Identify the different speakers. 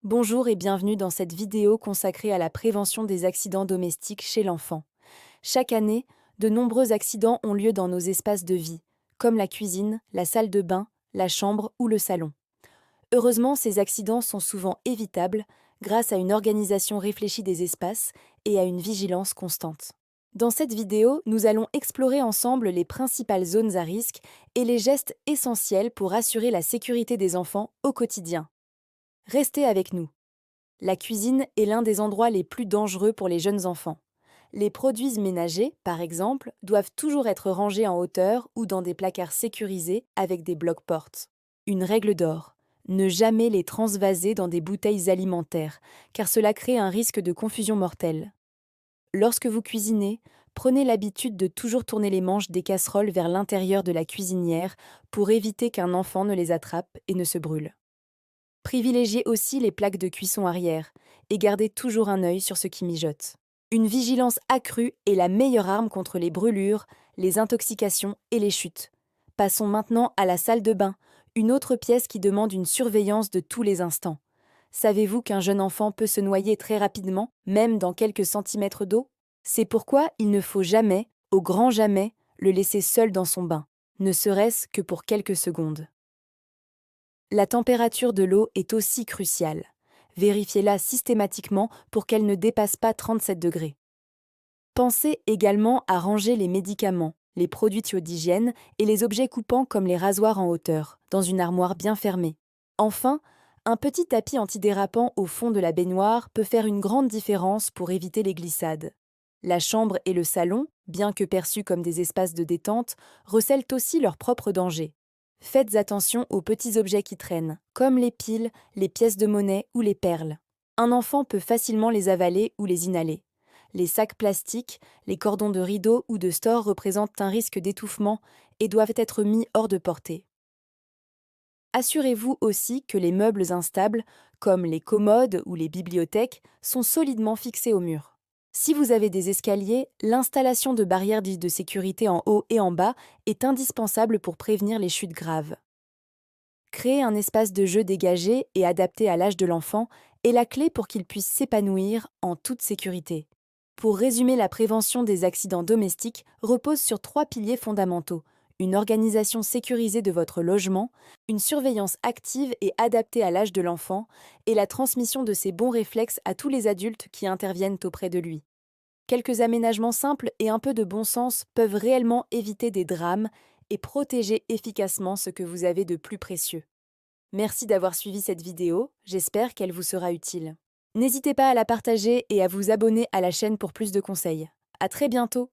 Speaker 1: Bonjour et bienvenue dans cette vidéo consacrée à la prévention des accidents domestiques chez l'enfant. Chaque année, de nombreux accidents ont lieu dans nos espaces de vie, comme la cuisine, la salle de bain, la chambre ou le salon. Heureusement, ces accidents sont souvent évitables grâce à une organisation réfléchie des espaces et à une vigilance constante. Dans cette vidéo, nous allons explorer ensemble les principales zones à risque et les gestes essentiels pour assurer la sécurité des enfants au quotidien. Restez avec nous. La cuisine est l'un des endroits les plus dangereux pour les jeunes enfants. Les produits ménagers, par exemple, doivent toujours être rangés en hauteur ou dans des placards sécurisés avec des blocs-portes. Une règle d'or: ne jamais les transvaser dans des bouteilles alimentaires, car cela crée un risque de confusion mortelle. Lorsque vous cuisinez, prenez l'habitude de toujours tourner les manches des casseroles vers l'intérieur de la cuisinière pour éviter qu'un enfant ne les attrape et ne se brûle. Privilégiez aussi les plaques de cuisson arrière et gardez toujours un œil sur ce qui mijote. Une vigilance accrue est la meilleure arme contre les brûlures, les intoxications et les chutes. Passons maintenant à la salle de bain, une autre pièce qui demande une surveillance de tous les instants. Savez-vous qu'un jeune enfant peut se noyer très rapidement, même dans quelques centimètres d'eau? C'est pourquoi il ne faut jamais, au grand jamais, le laisser seul dans son bain, ne serait-ce que pour quelques secondes. La température de l'eau est aussi cruciale. Vérifiez-la systématiquement pour qu'elle ne dépasse pas 37 degrés. Pensez également à ranger les médicaments, les produits d'hygiène et les objets coupants comme les rasoirs en hauteur, dans une armoire bien fermée. Enfin, un petit tapis antidérapant au fond de la baignoire peut faire une grande différence pour éviter les glissades. La chambre et le salon, bien que perçus comme des espaces de détente, recèlent aussi leurs propres dangers. Faites attention aux petits objets qui traînent, comme les piles, les pièces de monnaie ou les perles. Un enfant peut facilement les avaler ou les inhaler. Les sacs plastiques, les cordons de rideau ou de store représentent un risque d'étouffement et doivent être mis hors de portée. Assurez-vous aussi que les meubles instables, comme les commodes ou les bibliothèques, sont solidement fixés au mur. Si vous avez des escaliers, l'installation de barrières dites de sécurité en haut et en bas est indispensable pour prévenir les chutes graves. Créer un espace de jeu dégagé et adapté à l'âge de l'enfant est la clé pour qu'il puisse s'épanouir en toute sécurité. Pour résumer, la prévention des accidents domestiques repose sur 3 piliers fondamentaux: une organisation sécurisée de votre logement, une surveillance active et adaptée à l'âge de l'enfant, et la transmission de ses bons réflexes à tous les adultes qui interviennent auprès de lui. Quelques aménagements simples et un peu de bon sens peuvent réellement éviter des drames et protéger efficacement ce que vous avez de plus précieux. Merci d'avoir suivi cette vidéo, j'espère qu'elle vous sera utile. N'hésitez pas à la partager et à vous abonner à la chaîne pour plus de conseils. À très bientôt!